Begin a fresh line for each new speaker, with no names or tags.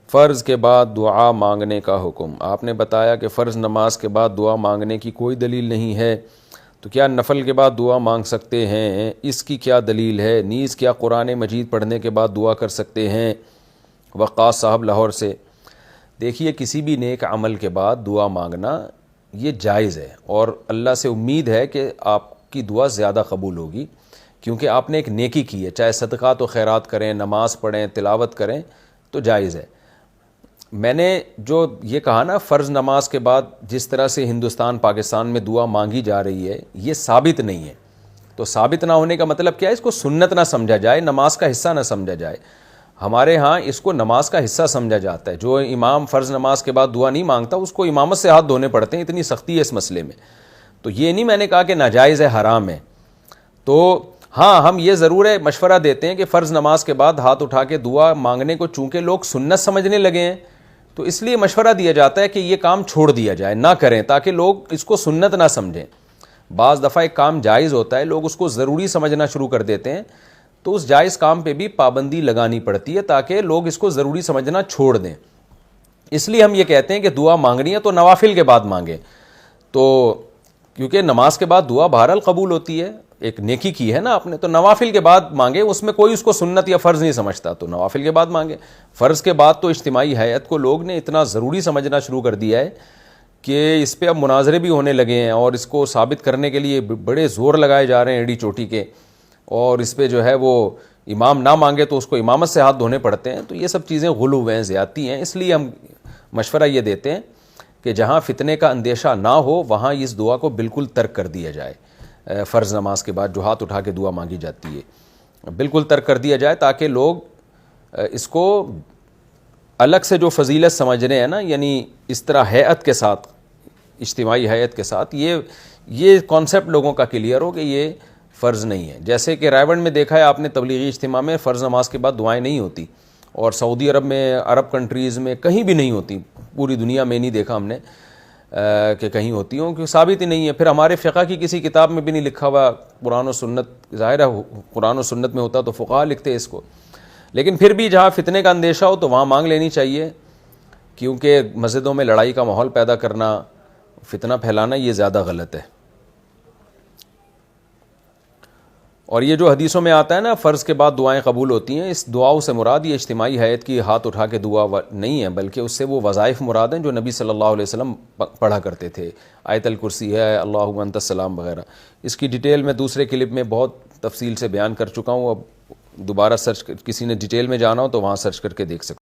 فرض کے بعد دعا مانگنے کا حکم۔ آپ نے بتایا کہ فرض نماز کے بعد دعا مانگنے کی کوئی دلیل نہیں ہے، تو کیا نفل کے بعد دعا مانگ سکتے ہیں؟ اس کی کیا دلیل ہے؟ نیز کیا قرآن مجید پڑھنے کے بعد دعا کر سکتے ہیں؟ وقاص صاحب لاہور سے۔ دیکھیے، کسی بھی نیک عمل کے بعد دعا مانگنا یہ جائز ہے، اور اللہ سے امید ہے کہ آپ کی دعا زیادہ قبول ہوگی، کیونکہ آپ نے ایک نیکی کی ہے۔ چاہے صدقات و خیرات کریں، نماز پڑھیں، تلاوت کریں، تو جائز ہے۔ میں نے جو یہ کہا نا، فرض نماز کے بعد جس طرح سے ہندوستان پاکستان میں دعا مانگی جا رہی ہے، یہ ثابت نہیں ہے۔ تو ثابت نہ ہونے کا مطلب کیا ہے؟ اس کو سنت نہ سمجھا جائے، نماز کا حصہ نہ سمجھا جائے۔ ہمارے ہاں اس کو نماز کا حصہ سمجھا جاتا ہے۔ جو امام فرض نماز کے بعد دعا نہیں مانگتا، اس کو امامت سے ہاتھ دھونے پڑتے ہیں، اتنی سختی ہے اس مسئلے میں۔ تو یہ نہیں میں نے کہا کہ ناجائز ہے، حرام ہے۔ تو ہاں، ہم یہ ضرور ہے مشورہ دیتے ہیں کہ فرض نماز کے بعد ہاتھ اٹھا کے دعا مانگنے کو چونکہ لوگ سنت سمجھنے لگے ہیں، تو اس لیے مشورہ دیا جاتا ہے کہ یہ کام چھوڑ دیا جائے، نہ کریں، تاکہ لوگ اس کو سنت نہ سمجھیں۔ بعض دفعہ ایک کام جائز ہوتا ہے، لوگ اس کو ضروری سمجھنا شروع کر دیتے ہیں، تو اس جائز کام پہ بھی پابندی لگانی پڑتی ہے تاکہ لوگ اس کو ضروری سمجھنا چھوڑ دیں۔ اس لیے ہم یہ کہتے ہیں کہ دعا مانگنی ہے تو نوافل کے بعد مانگیں، تو کیونکہ نماز کے بعد دعا بہرحال قبول ہوتی ہے، ایک نیکی کی ہے نا آپ نے، تو نوافل کے بعد مانگے، اس میں کوئی اس کو سنت یا فرض نہیں سمجھتا، تو نوافل کے بعد مانگے۔ فرض کے بعد تو اجتماعی ہیئت کو لوگ نے اتنا ضروری سمجھنا شروع کر دیا ہے کہ اس پہ اب مناظرے بھی ہونے لگے ہیں، اور اس کو ثابت کرنے کے لیے بڑے زور لگائے جا رہے ہیں ایڑی چوٹی کے، اور اس پہ جو ہے وہ امام نہ مانگے تو اس کو امامت سے ہاتھ دھونے پڑتے ہیں۔ تو یہ سب چیزیں غلو ہیں، زیادتی ہیں۔ اس لیے ہم مشورہ یہ دیتے ہیں کہ جہاں فتنے کا اندیشہ نہ ہو، وہاں اس دعا کو بالکل ترک کر دیا جائے۔ فرض نماز کے بعد جو ہاتھ اٹھا کے دعا مانگی جاتی ہے، بالکل ترک کر دیا جائے، تاکہ لوگ اس کو الگ سے جو فضیلت سمجھ رہے ہیں نا، یعنی اس طرح ہیئت کے ساتھ، اجتماعی ہیئت کے ساتھ، یہ کانسیپٹ لوگوں کا کلیئر ہو کہ یہ فرض نہیں ہے۔ جیسے کہ رائے گڑھ میں دیکھا ہے آپ نے، تبلیغی اجتماع میں فرض نماز کے بعد دعائیں نہیں ہوتی، اور سعودی عرب میں، عرب کنٹریز میں کہیں بھی نہیں ہوتی، پوری دنیا میں نہیں دیکھا ہم نے کہ کہیں ہوتی ہوں، کیونکہ ثابت ہی نہیں ہے۔ پھر ہمارے فقہ کی کسی کتاب میں بھی نہیں لکھا ہوا، قرآن و سنت، ظاہر ہے قرآن و سنت میں ہوتا تو فقہاء لکھتے اس کو، لیکن پھر بھی جہاں فتنے کا اندیشہ ہو تو وہاں مانگ لینی چاہیے، کیونکہ مسجدوں میں لڑائی کا ماحول پیدا کرنا، فتنہ پھیلانا، یہ زیادہ غلط ہے۔ اور یہ جو حدیثوں میں آتا ہے نا، فرض کے بعد دعائیں قبول ہوتی ہیں، اس دعاؤں سے مراد یہ اجتماعی ہیئت کی ہاتھ اٹھا کے دعا نہیں ہے، بلکہ اس سے وہ وظائف مراد ہیں جو نبی صلی اللہ علیہ وسلم پڑھا کرتے تھے۔ آیت الکرسی ہے، اللہم انت السلام وغیرہ۔ اس کی ڈیٹیل میں دوسرے کلپ میں بہت تفصیل سے بیان کر چکا ہوں، اب دوبارہ سرچ، کسی نے ڈیٹیل میں جانا ہو تو وہاں سرچ کر کے دیکھ سکتے ہیں۔